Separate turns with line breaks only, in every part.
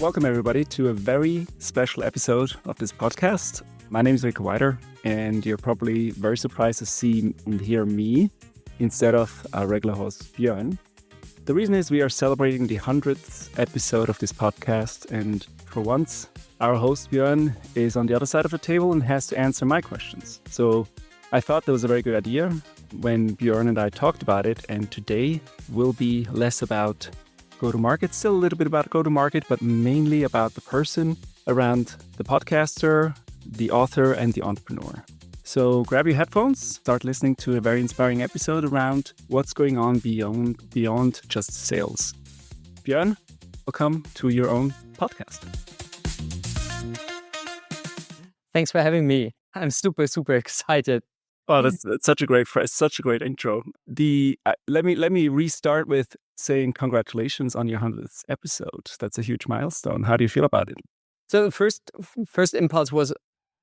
Welcome, everybody, to a very special episode of this podcast. My name is Rico Wyder, and you're probably very surprised to see and hear me instead of our regular host, Björn. The reason is we are celebrating the 100th episode of this podcast, and for once, our host, Björn, is on the other side of the table and has to answer my questions. So I thought that was a very good idea when Björn and I talked about it, and today will be less about go-to-market, still a little bit about go-to-market, but mainly about the person around the podcaster, the author, and the entrepreneur. So grab your headphones, start listening to a very inspiring episode around what's going on beyond just sales. Björn, welcome to your own podcast.
Thanks for having me. I'm super excited.
Oh, that's such a great phrase, such a great intro. Let me restart with saying congratulations on your 100th episode. That's a huge milestone. How do you feel about it?
So the first impulse was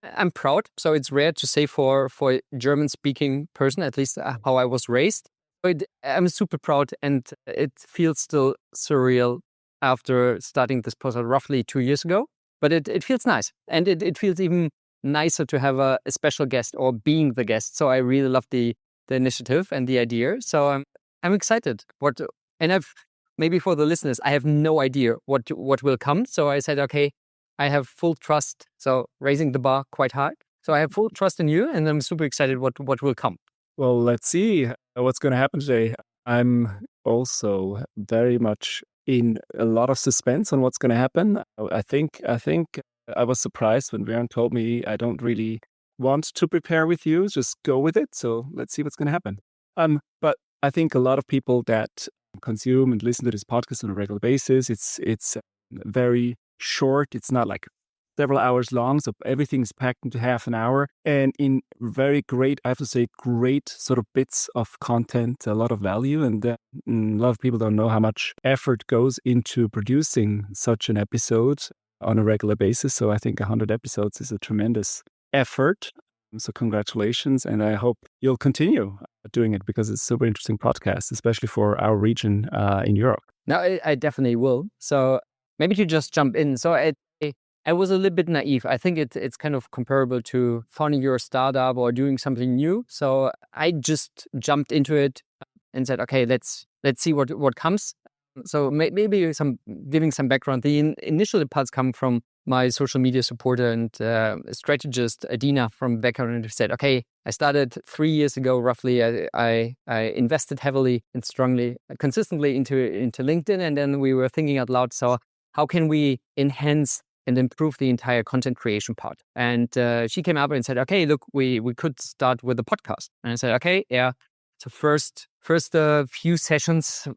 I'm proud. So it's rare to say for a German-speaking person, at least how I was raised. But I'm super proud, and it feels still surreal after starting this podcast roughly 2 years ago. But it feels nice, and it feels even nicer to have a special guest or being the guest. So I really love the initiative and the idea. So I'm excited. I've maybe for the listeners, I have no idea what will come. So I said, okay, I have full trust. So raising the bar quite high. So I have full trust in you, and I'm super excited what will come.
Well, let's see what's going to happen today. I'm also very much in a lot of suspense on what's going to happen. I think I was surprised when Björn told me I don't really want to prepare with you, just go with it. So let's see what's going to happen. But I think a lot of people that consume and listen to this podcast on a regular basis, it's very short. It's not like several hours long, so everything's packed into half an hour, and in very great, I have to say, great sort of bits of content, a lot of value, and a lot of people don't know how much effort goes into producing such an episode on a regular basis. So I think 100 episodes is a tremendous effort. So congratulations, and I hope you'll continue doing it because it's a super interesting podcast, especially for our region in Europe.
No, I definitely will. So maybe to just jump in. So I was a little bit naive. I think it's kind of comparable to founding your startup or doing something new. So I just jumped into it and said, okay, let's see what comes. So maybe giving some background. The initial impulse come from my social media supporter and strategist, Adina from background, who said, okay, I started 3 years ago, roughly. I invested heavily and strongly, consistently into LinkedIn. And then we were thinking out loud, so how can we enhance and improve the entire content creation part? And she came up and said, okay, look, we could start with a podcast. And I said, okay, yeah. So first few sessions,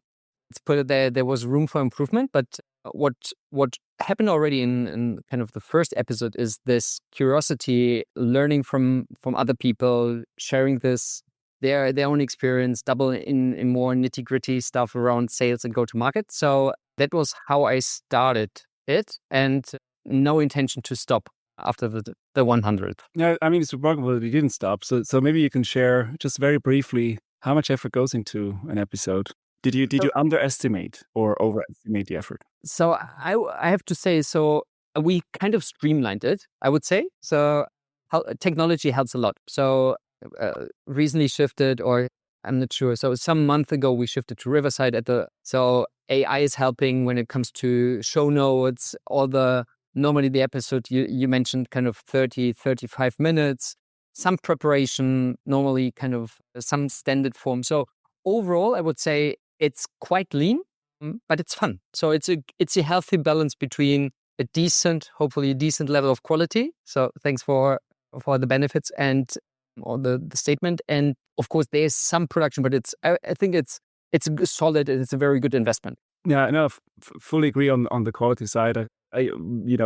let's put it there was room for improvement. But what happened already in kind of the first episode is this curiosity, learning from other people, sharing their own experience, double in more nitty-gritty stuff around sales and go-to-market. So that was how I started it, and no intention to stop after the 100th.
Yeah, I mean, it's remarkable that you didn't stop. So maybe you can share just very briefly how much effort goes into an episode. Did you underestimate or overestimate the effort?
So I have to say, so we kind of streamlined it, I would say. So technology helps a lot. So recently shifted, or I'm not sure. So some month ago, we shifted to Riverside so AI is helping when it comes to show notes, normally the episode you mentioned kind of 35 minutes, some preparation, normally kind of some standard form. So overall, I would say it's quite lean, but it's fun. So it's a healthy balance between hopefully a decent level of quality. So thanks for the benefits and or the statement. And of course, there's some production, but I think it's solid and it's a very good investment.
Yeah, no, fully agree on the quality side. I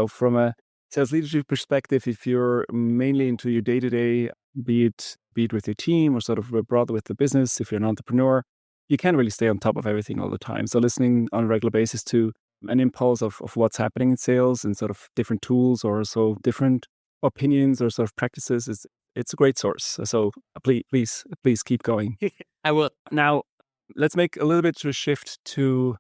from a sales leadership perspective, if you're mainly into your day-to-day, be it with your team or sort of broader with the business, if you're an entrepreneur, you can't really stay on top of everything all the time. So listening on a regular basis to an impulse of what's happening in sales and sort of different tools or so different opinions or sort of practices, it's a great source. So please keep going.
I will.
Now, let's make a little bit of a shift to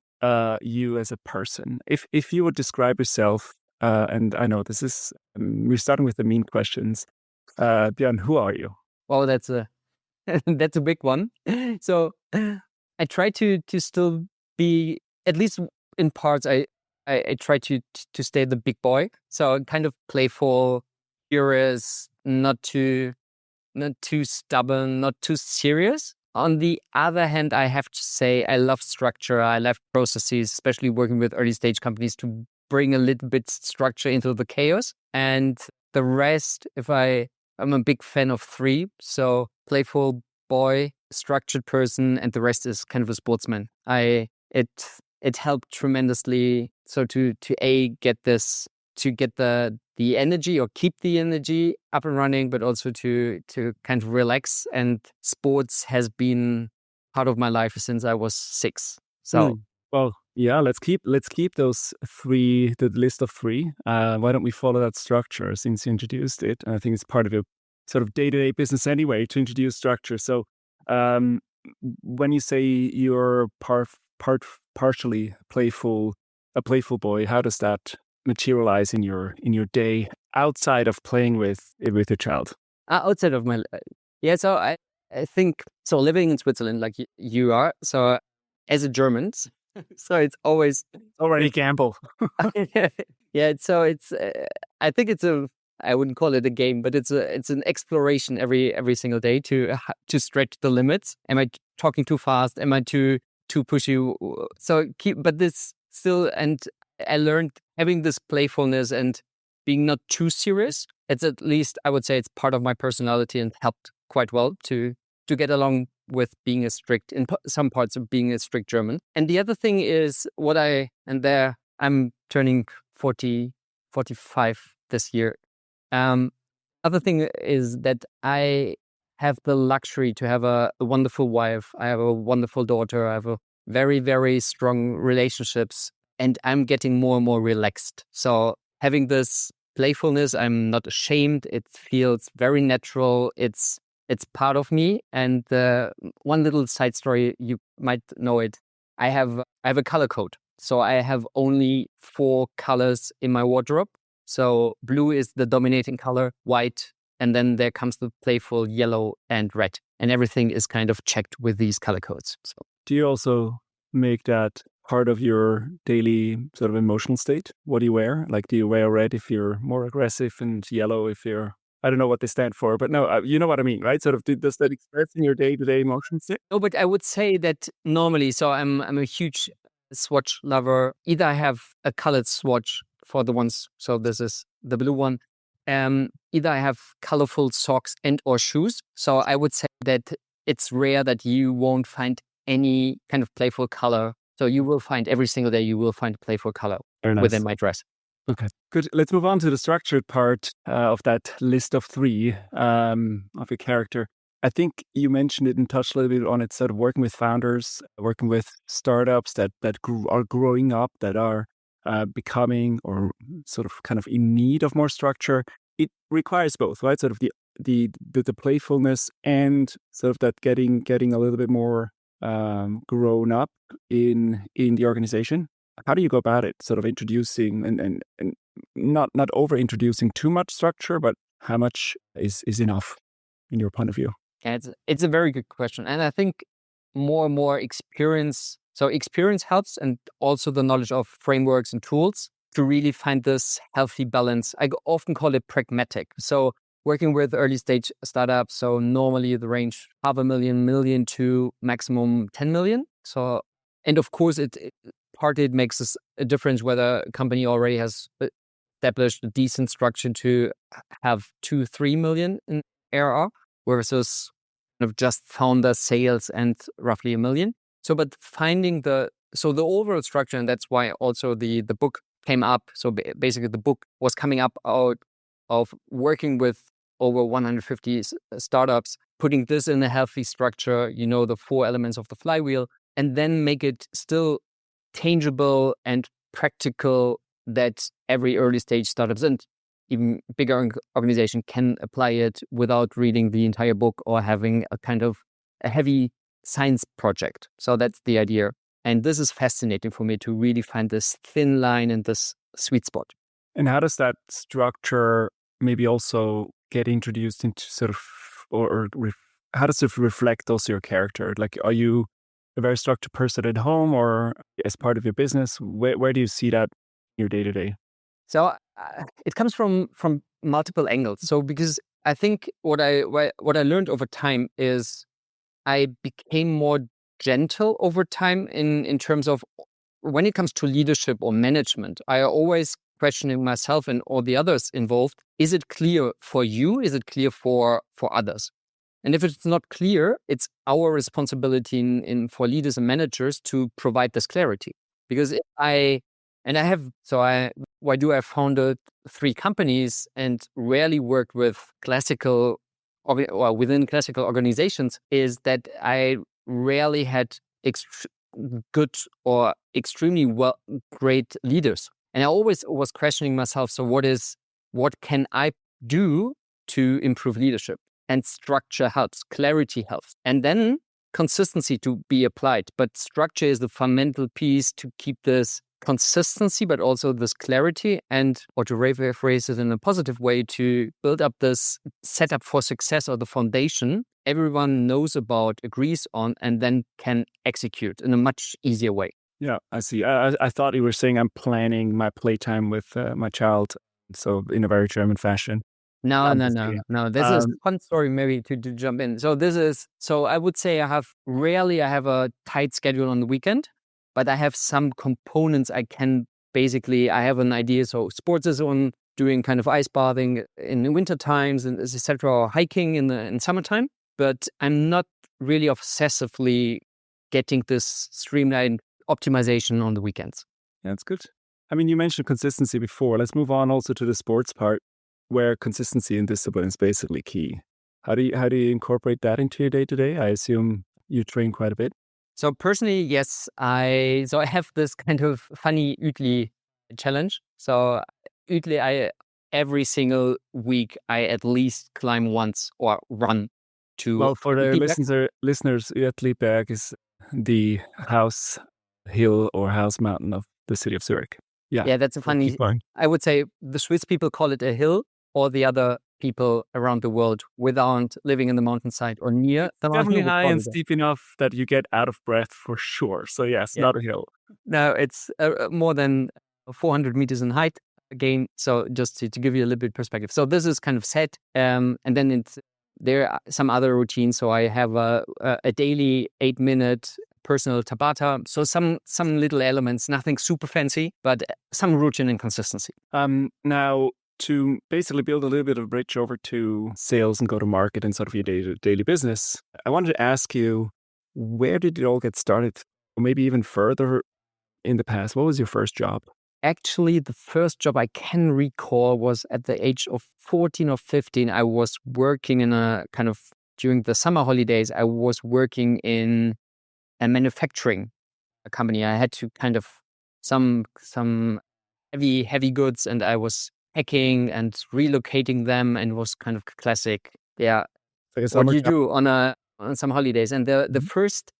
you as a person. If you would describe yourself, and I know this is we're starting with the mean questions. Björn, who are you?
Well, that's a that's a big one. So I try to still be, at least in parts. I try to stay the big boy. So kind of playful, curious, not too stubborn, not too serious. On the other hand, I have to say I love structure. I love processes, especially working with early stage companies to bring a little bit structure into the chaos. And the rest, I'm a big fan of three. So playful boy, structured person, and the rest is kind of a sportsman. It helped tremendously. So to get the energy, or keep the energy up and running, but also to kind of relax. And sports has been part of my life since I was 6. So
Well, yeah, let's keep those three, the list of three. Why don't we follow that structure since you introduced it? And I think it's part of your sort of day-to-day business anyway to introduce structure. So um, when you say you're partially playful, a playful boy, how does that materialize in your day outside of playing with your child?
outside of my yeah, so I think so. Living in Switzerland, like you are, so as a German, so it's always
Already gamble.
yeah. So it's I think it's a, I wouldn't call it a game, but it's an exploration every single day to stretch the limits. Am I talking too fast? Am I too pushy? So but this still, and I learned having this playfulness and being not too serious. It's, at least I would say, it's part of my personality and helped quite well to get along with being a strict, in some parts of being a strict German. And the other thing is I'm turning 45 this year. Other thing is that I have the luxury to have a wonderful wife. I have a wonderful daughter. I have a very, very strong relationships, and I'm getting more and more relaxed. So having this playfulness, I'm not ashamed. It feels very natural. It's part of me. And one little side story, you might know it. I have a color code. So I have only 4 colors in my wardrobe. So blue is the dominating color, white, and then there comes the playful yellow and red. And everything is kind of checked with these color codes. So
Do you also make that part of your daily sort of emotional state? What do you wear? Like, do you wear red if you're more aggressive and yellow if you're, I don't know what they stand for, but no, you know what I mean, right? Sort of, does that express in your day-to-day emotion state?
no, but I would say that normally, so I'm a huge swatch lover. Either I have a colored swatch for the ones, so this is the blue one. Either I have colorful socks and or shoes. So I would say that it's rare that you won't find any kind of playful color. So you will find every single day, you will find a playful color
Very nice.
within my dress.
Okay, good. Let's move on to the structured part of that list of three of your character. I think you mentioned it and touched a little bit on it, sort of working with founders, working with startups that are growing up, that are becoming or sort of kind of in need of more structure. It requires both, right? Sort of the playfulness and sort of that getting a little bit more grown up in the organization. How do you go about it? Sort of introducing and not over introducing too much structure, but how much is enough in your point of view?
Yeah, it's a very good question. And I think more and more experience. So experience helps, and also the knowledge of frameworks and tools to really find this healthy balance. I often call it pragmatic. So working with early stage startups, so normally the range 500,000, million to maximum 10 million. So, and of course, partly it makes a difference whether a company already has established a decent structure to have 2-3 million in ARR versus kind of just founder sales and roughly 1 million. So, but finding the overall structure, and that's why also the book came up. So basically the book was coming up out of working with over 150 startups, putting this in a healthy structure, the 4 elements of the flywheel, and then make it still tangible and practical, that every early stage startups and even bigger organization can apply it without reading the entire book or having a kind of a heavy science project. So that's the idea. And this is fascinating for me to really find this thin line and this sweet spot.
And how does that structure maybe also get introduced into sort of, how does it reflect also your character? Like, are you a very structured person at home or as part of your business? Where do you see that in your day to day?
So it comes from multiple angles. So because I think what I learned over time is I became more gentle over time in terms of when it comes to leadership or management. I always questioning myself and all the others involved. Is it clear for you? Is it clear for others? And if it's not clear, it's our responsibility for leaders and managers to provide this clarity. Because if I have why do I founded 3 companies and rarely worked with classical or within classical organizations is that I rarely had good or extremely great leaders. And I always was questioning myself. So what can I do to improve leadership? And structure helps, clarity helps. And then consistency to be applied. But structure is the fundamental piece to keep this consistency, but also this clarity and, or to rephrase it in a positive way, to build up this setup for success or the foundation everyone knows about, agrees on, and then can execute in a much easier way.
Yeah, I see. I thought you were saying I'm planning my playtime with my child, so in a very German fashion.
No,
I'm
no,
just
no,
kidding.
no. This is a fun story maybe to jump in. So I would say I have a tight schedule on the weekend, but I have some components I have an idea. So sports is on, doing kind of ice bathing in the winter times and etc. or hiking in summertime. But I'm not really obsessively getting this streamlined optimization on the weekends.
Yeah, that's good. I mean, you mentioned consistency before. Let's move on also to the sports part, where consistency and discipline is basically key. How do you incorporate that into your day to day? I assume you train quite a bit.
So personally, yes, I have this kind of funny Udli challenge. So Udli, every single week I at least climb once or run to
Well, for the listeners, Uetliberg is the house hill or house mountain of the city of Zurich. Yeah.
Yeah, that's a
So keep
funny.
going.
I would say the Swiss people call it a hill, or the other people around the world without living in the mountainside or near the
Definitely
mountain would
high
call
and
it that.
steep enough that you get out of breath for sure. So yes,
Yeah.
not a hill.
No, it's more than 400 meters in height again. So just to give you a little bit perspective. So this is kind of set. And then there are some other routines. So I have a daily 8-minute personal Tabata. So some little elements, nothing super fancy, but some routine and consistency.
Now, to basically build a little bit of a bridge over to sales and go to market and sort of your daily business, I wanted to ask you, where did it all get started? Or maybe even further in the past, what was your first job?
Actually, the first job I can recall was at the age of 14 or 15. I was working in a kind of, during the summer holidays, I was working in a manufacturing company. I had to kind of some heavy goods, and I was packing and relocating them, and was kind of classic. Yeah,
Like a
what
summer
you
job?
do on some holidays. And the first,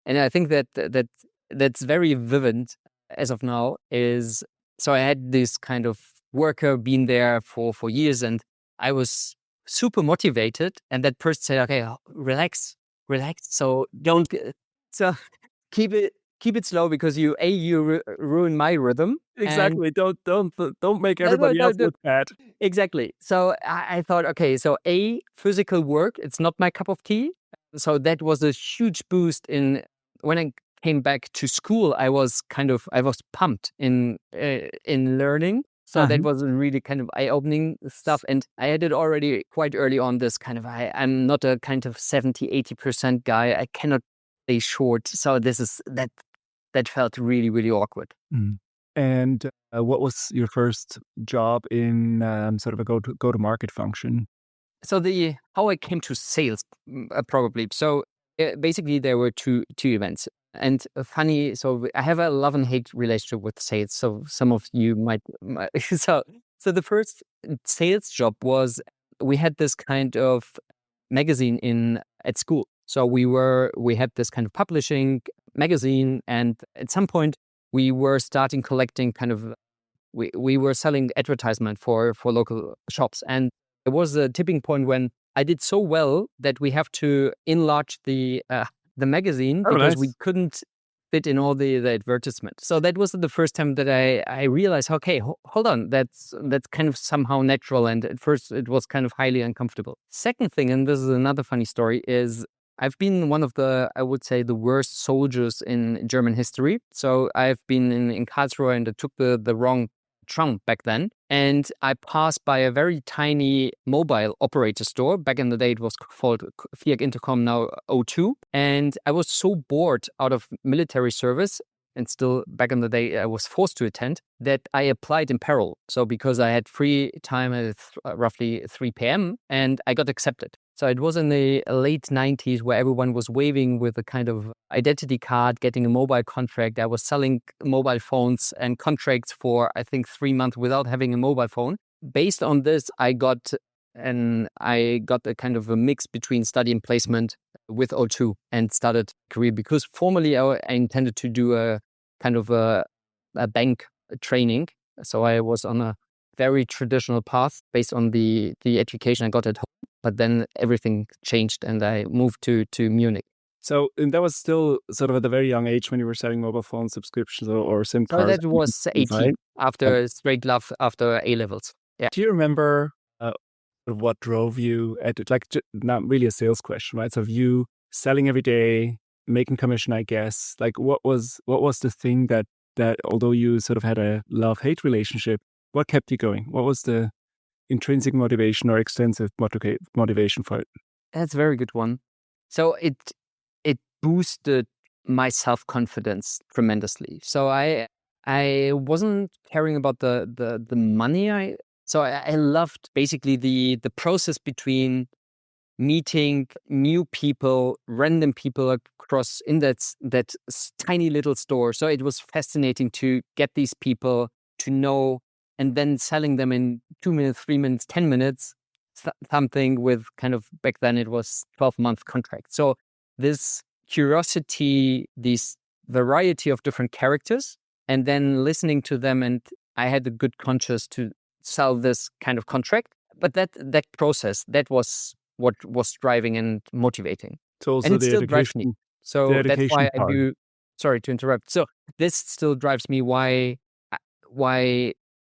and I think that's very vivid as of now is, so I had this kind of worker been there for years, and I was super motivated, and that person said, okay, relax, so don't so keep it slow, because you ruin my rhythm. And
Exactly. Don't make
no, no,
everybody
no,
else
no.
look bad.
Exactly. So I thought, okay, so physical work, it's not my cup of tea. So that was a huge boost in when I came back to school. I was pumped in learning. So that was really kind of eye-opening stuff. And I had it already quite early on, this kind of, I'm not a kind of 70-80% guy. I cannot stay short. So that felt really, really awkward.
Mm. And what was your first job in sort of a go to market function?
So how I came to sales, probably. So basically, there were two events, and funny. So I have a love and hate relationship with sales. So some of you might so the first sales job was, we had this kind of magazine at school. So we had this kind of publishing magazine. And at some point, we were starting collecting we were selling advertisement for local shops. And it was a tipping point when I did so well that we have to enlarge the magazine
Oh,
because we
nice.
couldn't fit in all the advertisement. So that was the first time that I realized, okay, hold on, that's kind of somehow natural. And at first it was kind of highly uncomfortable. Second thing, and this is another funny story, is I've been one of the, I would say, the worst soldiers in German history. So I've been in Karlsruhe and I took the wrong tram back then. And I passed by a very tiny mobile operator store. Back in the day, it was called Fiat Intercom, now O2. And I was so bored out of military service, and still back in the day, I was forced to attend, that I applied in parallel. So because I had free time at roughly 3 p.m. and I got accepted. So it was in the late 90s where everyone was waving with a kind of identity card, getting a mobile contract. I was selling mobile phones and contracts for, I think, 3 months without having a mobile phone. Based on this, I got a kind of a mix between study and placement with O2 and started a career, because formerly I intended to do a kind of a bank training. So I was on a very traditional path based on the education I got at home. But then everything changed and I moved to Munich.
So and that was still sort of at a very young age when you were selling mobile phone subscriptions or SIM
So
cards,
that was
right?
18
And
after straight love after A levels. Yeah.
do you remember what drove you at it? Like, not really a sales question, right? So, of you selling every day, making commission, I guess. Like, what was the thing that although you sort of had a love-hate relationship, what kept you going? What was the intrinsic motivation or extensive motivation for it?
That's a very good one. So it boosted my self-confidence tremendously. So I wasn't caring about the money. I loved basically the process between meeting new people, random people across in that tiny little store. So it was fascinating to get these people to know, and then selling them in 2 minutes, 3 minutes, 10 minutes, something with kind of, back then it was 12-month contract. So this curiosity, this variety of different characters, and then listening to them, and I had a good conscience to sell this kind of contract. But that process, that was what was driving and motivating.
So
And
also
it still drives me.
the
So that's
education
why I
part.
do, sorry to interrupt. So this still drives me why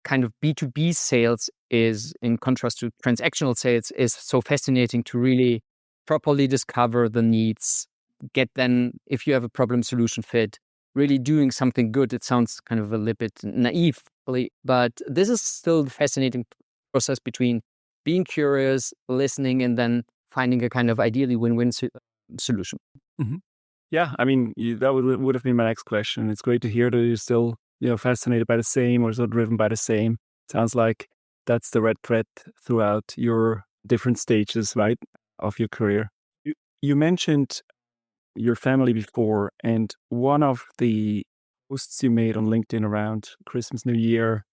kind of B2B sales is, in contrast to transactional sales, is so fascinating to really properly discover the needs, get then, if you have a problem solution fit, really doing something good. It sounds kind of a little bit naive, but this is still the fascinating process between being curious, listening, and then finding a kind of ideally win-win solution.
Mhm. Yeah, I mean, that would have been my next question. It's great to hear that you're still, fascinated by the same or so driven by the same. Sounds like that's the red thread throughout your different stages, right, of your career. You mentioned your family before, and one of the posts you made on LinkedIn around Christmas, New Year,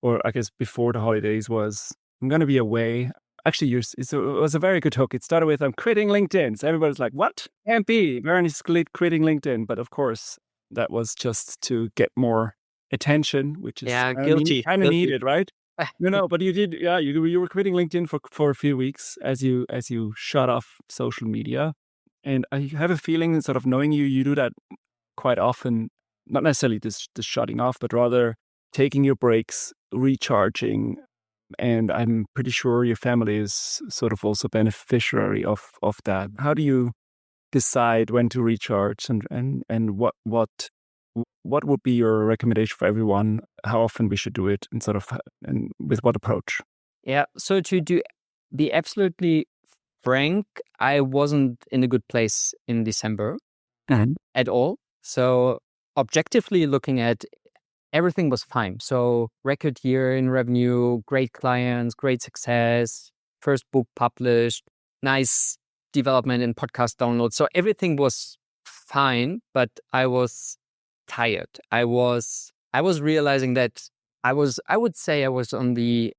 or I guess before the holidays was, I'm going to be away. Actually, it was a very good hook. It started with, I'm quitting LinkedIn. So everybody's like, what? Can't be. Björn is quitting LinkedIn. But of course, that was just to get more attention, which is,
Yeah,
I mean,
guilty.
kind of
Guilty.
needed, right? No, but you did, yeah, you were quitting LinkedIn for a few weeks as you shut off social media. And I have a feeling, sort of knowing you do that quite often, not necessarily this shutting off, but rather taking your breaks, recharging. And I'm pretty sure your family is sort of also beneficiary of that. How do you decide when to recharge, and what would be your recommendation for everyone? How often we should do it, and sort of and with what approach?
Yeah. So to be absolutely frank, I wasn't in a good place in December
Mhm.
at all. So objectively looking at, everything was fine. So record year in revenue, great clients, great success, first book published, nice development in podcast downloads. So everything was fine, but I was tired. I was realizing that I would say I was on the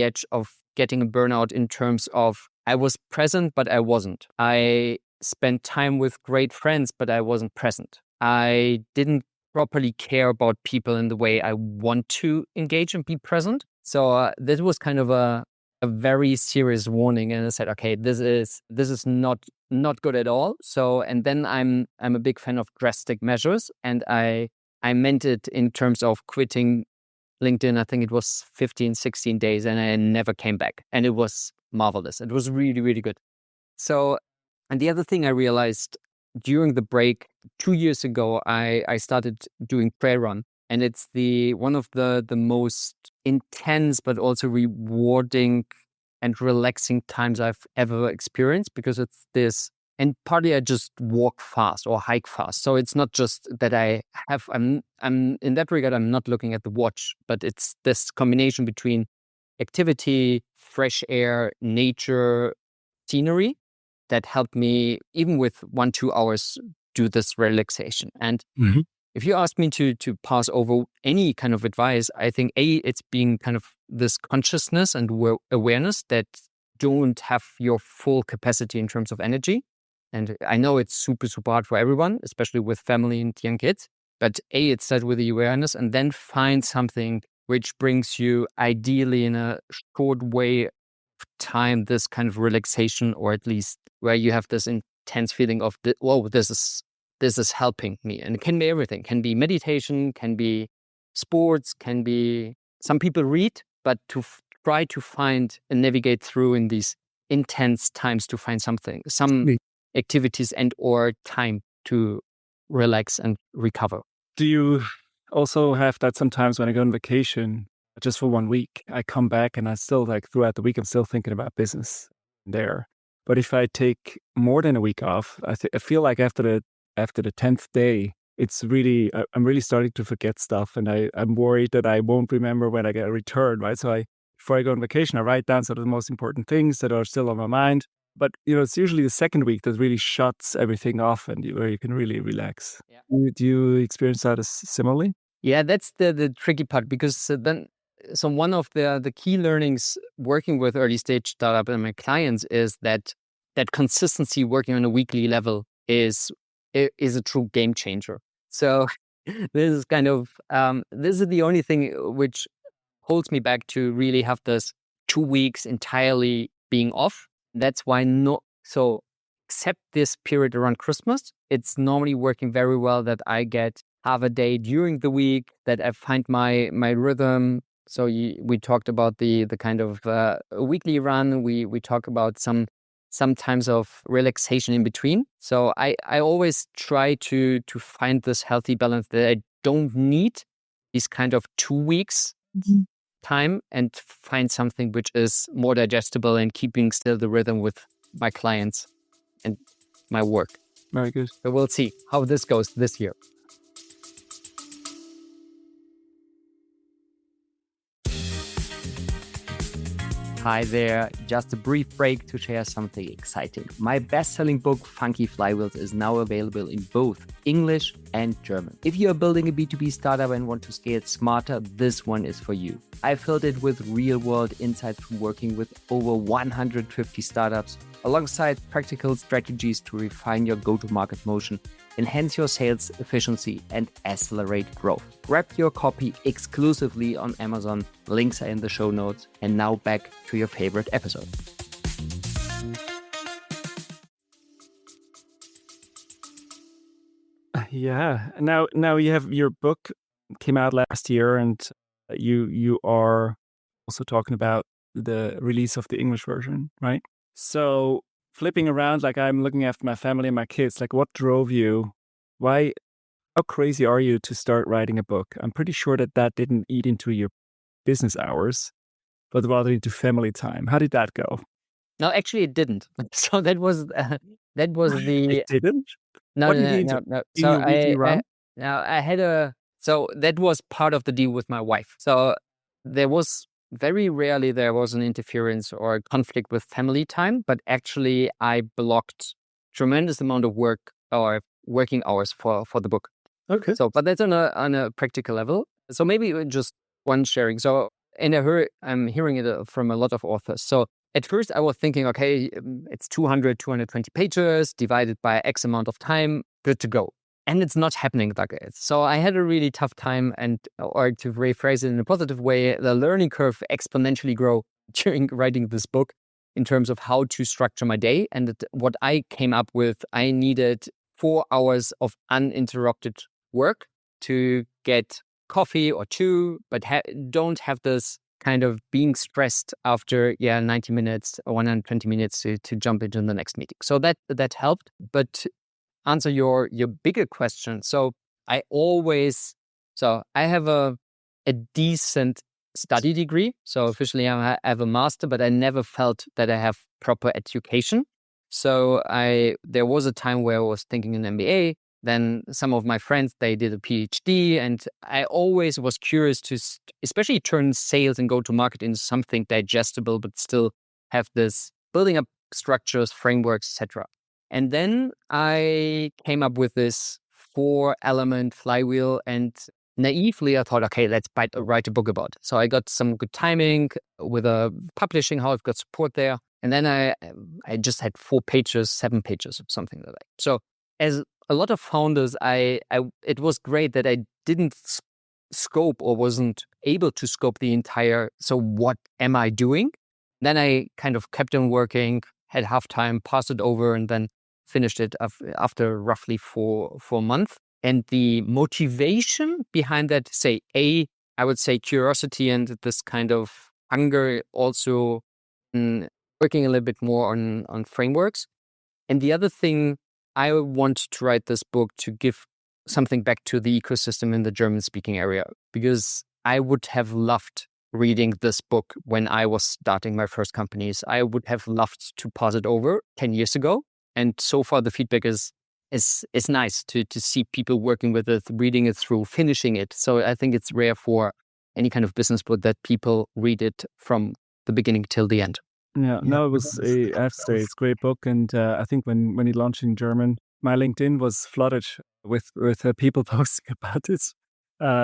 edge of getting a burnout, in terms of I was present but I wasn't. I spent time with great friends but I wasn't present. I didn't properly care about people in the way I want to engage and be present. So this was kind of a very serious warning, and I said, okay, this is not good at all. So, and then I'm a big fan of drastic measures, and I meant it in terms of quitting LinkedIn. I think it was 15, 16 days, and I never came back, and it was marvelous. It was really, really good. So, and the other thing I realized during the break 2 years ago, I started doing prayer run, and it's the one of the most intense but also rewarding and relaxing times I've ever experienced, because it's this. And partly I just walk fast or hike fast. So it's not just that I'm in that regard, I'm not looking at the watch, but it's this combination between activity, fresh air, nature, scenery that helped me, even with 1-2 hours, do this relaxation. And
Mhm.
if you ask me to pass over any kind of advice, I think it's being kind of this consciousness and awareness that don't have your full capacity in terms of energy. And I know it's super, super hard for everyone, especially with family and young kids. But it starts with the awareness, and then find something which brings you, ideally in a short way of time, this kind of relaxation, or at least where you have this intense feeling of, whoa, this is helping me. And it can be everything. Can be meditation, can be sports, can be, some people read, but to try to find and navigate through in these intense times to find something, some activities and or time to relax and recover.
Do you also have that sometimes when I go on vacation, just for 1 week, I come back and I still like throughout the week, I'm still thinking about business there. But if I take more than a week off, I feel like after the 10th day, it's really, I'm really starting to forget stuff, and I'm worried that I won't remember when I get a return, right? So before I go on vacation, I write down sort of the most important things that are still on my mind. But it's usually the second week that really shuts everything off, and where you can really relax.
Yeah.
Do you experience that as similarly?
Yeah, that's the tricky part, because so one of the key learnings working with early stage startup and my clients is that consistency working on a weekly level is a true game changer. So this is kind of this is the only thing which holds me back to really have this 2 weeks entirely being off. That's why except this period around Christmas, it's normally working very well that I get half a day during the week, that I find my rhythm. So we talked about the kind of weekly run. We talk about some times of relaxation in between. So I always try to find this healthy balance, that I don't need these kind of 2 weeks time, and find something which is more digestible and keeping still the rhythm with my clients and my work.
Very good.
But we'll see how this goes this year. Hi there, just a brief break to share something exciting. My best-selling book, Funky Flywheels, is now available in both English and German. If you are building a B2B startup and want to scale smarter, this one is for you. I filled it with real-world insights from working with over 150 startups, alongside practical strategies to refine your go-to-market motion, enhance your sales efficiency, and accelerate growth. Grab your copy exclusively on Amazon. Links are in the show notes. And now back to your favorite episode.
Yeah. Now you have your book came out last year, and you are also talking about the release of the English version, right? So flipping around, like I'm looking after my family and my kids, like what drove you? Why, how crazy are you to start writing a book? I'm pretty sure that didn't eat into your business hours, but rather into family time. How did that go?
No, actually, it didn't. So that was
It
the
didn't?
no,
What
no,
did you
no,
into?
no, no.
In
So
your weekly run?
now I had so that was part of the deal with my wife. So there was very rarely there was an interference or a conflict with family time, but actually I blocked tremendous amount of work or working hours for the book.
Okay.
So, but that's on a practical level. So maybe just one sharing. So, and I'm hearing it from a lot of authors. So at first I was thinking, okay, it's 200, 220 pages divided by X amount of time, good to go. and it's not happening like it. So I had a really tough time, or to rephrase it in a positive way, the learning curve exponentially grew during writing this book in terms of how to structure my day. And what I came up with, I needed 4 hours of uninterrupted work to get coffee or two, but don't have this kind of being stressed after 90 minutes or 120 minutes to jump into the next meeting. So that helped. But answer your bigger question. So I have a decent study degree. So officially I have a master, but I never felt that I have proper education. So there was a time where I was thinking an MBA. Then some of my friends, they did a PhD, and I always was curious to especially turn sales and go to market into something digestible, but still have this building up structures, frameworks, etc. And then I came up with this 4-element flywheel, and naively I thought, okay, let's write a book about it. So I got some good timing with a publishing house, got support there. And then I just had 4 pages, 7 pages, or something like that. So as a lot of founders, it was great that I didn't scope or wasn't able to scope the entire, so what am I doing? Then I kind of kept on working, had half time, passed it over, and then finished it after roughly 4 months. And the motivation behind that, I would say curiosity and this kind of hunger, also working a little bit more on frameworks. And the other thing, I want to write this book to give something back to the ecosystem in the German-speaking area, because I would have loved reading this book when I was starting my first companies. I would have loved to pass it over 10 years ago. And so far, the feedback is nice to see people working with it, reading it through, finishing it. So I think it's rare for any kind of business book that people read it from the beginning till the end.
Yeah, no, it was I have to say it's a great book, and I think when it launched in German, my LinkedIn was flooded with people posting about it.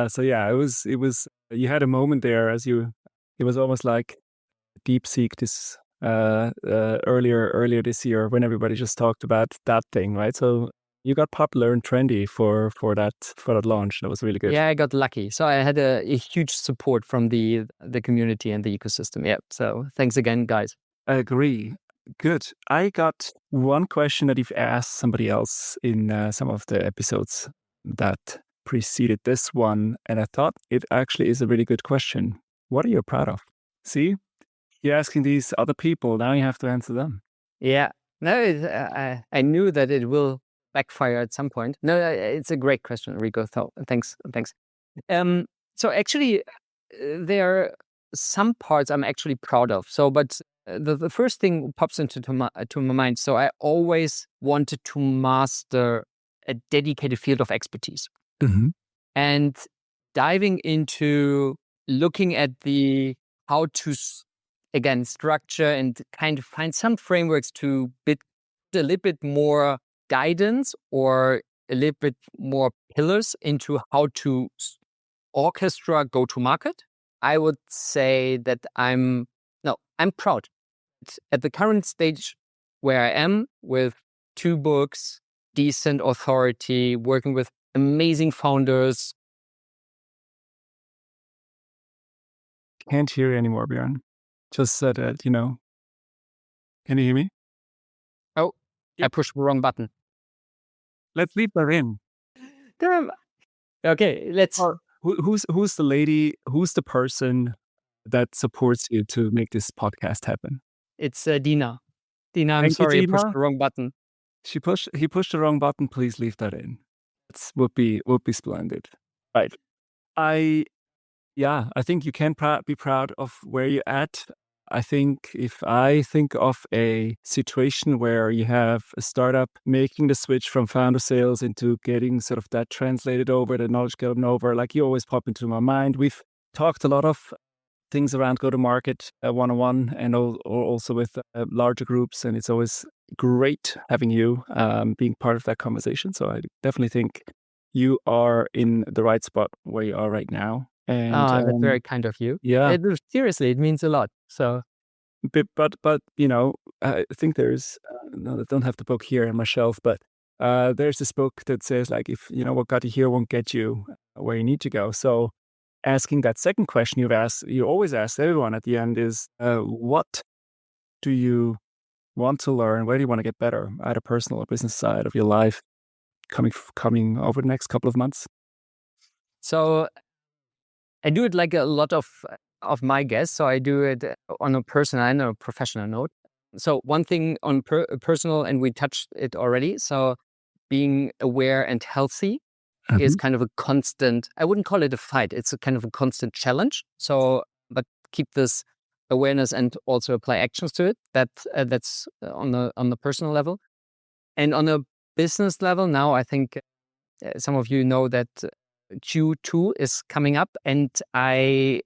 So yeah, it was you had a moment there it was almost like DeepSeek this earlier this year when everybody just talked about that thing, right? So you got popular and trendy for that launch. That was really good.
Yeah, I got lucky. So I had a huge support from the community and the ecosystem. Yeah. So thanks again, guys.
I agree. Good. I got one question that you've asked somebody else in some of the episodes that preceded this one, and I thought it actually is a really good question. What are you proud of? See, you're asking these other people. Now you have to answer them.
Yeah. No, I knew that it will backfire at some point. No, it's a great question, Rico. So thanks. So actually, there are some parts I'm actually proud of. So, but the first thing pops into my mind. So I always wanted to master a dedicated field of expertise, and diving into looking at the how to again structure and kind of find some frameworks to a little bit more guidance or a little bit more pillars into how to orchestra go to market. I would say that I'm proud at the current stage where I am, with 2 books, decent authority, working with amazing founders.
Can't hear you anymore, Björn. Just said that, Can you hear me?
Oh, I pushed the wrong button.
Let's leave that in.
Damn. Okay, let's.
Who's the lady? Who's the person that supports you to make this podcast happen?
It's Dina. Dina, I'm
Thank you,
sorry, I
Dina.
pushed the wrong button.
He pushed the wrong button. Please leave that in. It would be splendid. Right. I think you can be proud of where you're at. I think if I think of a situation where you have a startup making the switch from founder sales into getting sort of that translated over, the knowledge getting over, like you always pop into my mind. We've talked a lot of things around go-to-market one-on-one and also with larger groups, and it's always great having you being part of that conversation. So I definitely think you are in the right spot where you are right now. And
that's very kind of you.
Yeah.
Seriously, it means a lot. So,
but I think there's no, I don't have the book here on my shelf, but there's this book that says like, if you know what got you here won't get you where you need to go. So asking that second question you always ask everyone at the end is, what do you want to learn? Where do you want to get better, either personal or business side of your life, coming over the next couple of months?
So I do it like a lot of my guests. So I do it on a personal and a professional note. So one thing on personal, and we touched it already. So being aware and healthy is kind of a constant, I wouldn't call it a fight. It's a kind of a constant challenge. So, but keep this awareness and also apply actions to it. That's on the personal level. And on a business level, now I think some of you know that Q2 is coming up, and I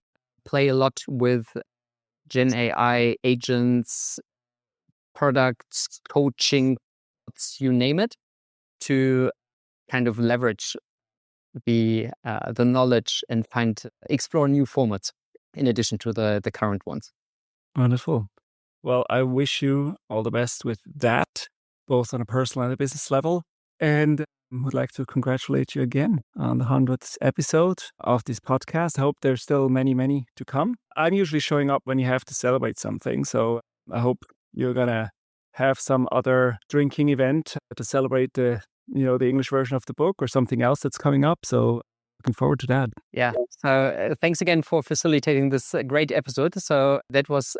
play a lot with Gen AI agents, products, coaching, you name it, to kind of leverage the knowledge and explore new formats in addition to the current ones.
Wonderful. Well, I wish you all the best with that, both on a personal and a business level. And would like to congratulate you again on the 100th episode of this podcast. I hope there's still many, many to come. I'm usually showing up when you have to celebrate something. So I hope you're going to have some other drinking event to celebrate the English version of the book or something else that's coming up. So looking forward to that.
Yeah. So thanks again for facilitating this great episode. So that was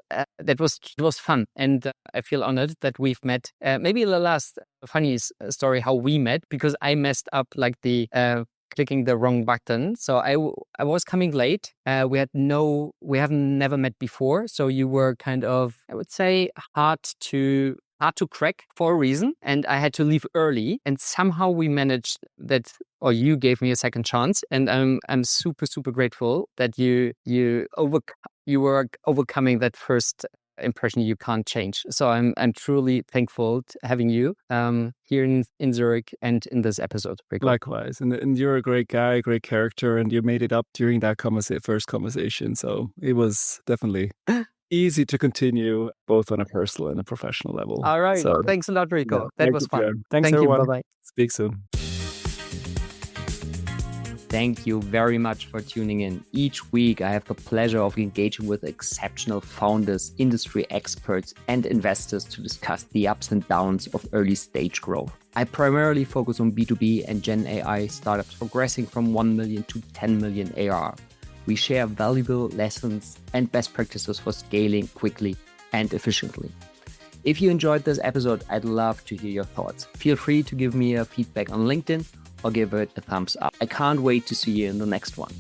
fun, and I feel honored that we've met. Maybe the last funny story how we met, because I messed up like the clicking the wrong button. So I was coming late. We have never met before. So you were kind of, I would say, hard to crack for a reason, and I had to leave early, and somehow we managed that, or you gave me a second chance, and I'm super, super grateful that you were overcoming that first impression you can't change. So I'm truly thankful having you here in Zurich and in this episode, Rico.
Likewise, and you're a great guy, great character, and you made it up during that first conversation. So it was definitely easy to continue both on a personal and a professional level.
All right.
So,
thanks a lot, Rico.
yeah,
That was fun.
Björn. Thanks,
Thank
everyone.
you. Bye-bye.
Speak soon.
Thank you very much for tuning in. Each week, I have the pleasure of engaging with exceptional founders, industry experts, and investors to discuss the ups and downs of early stage growth. I primarily focus on B2B and Gen AI startups progressing from 1 million to 10 million ARR. We share valuable lessons and best practices for scaling quickly and efficiently. If you enjoyed this episode, I'd love to hear your thoughts. Feel free to give me a feedback on LinkedIn or give it a thumbs up. I can't wait to see you in the next one.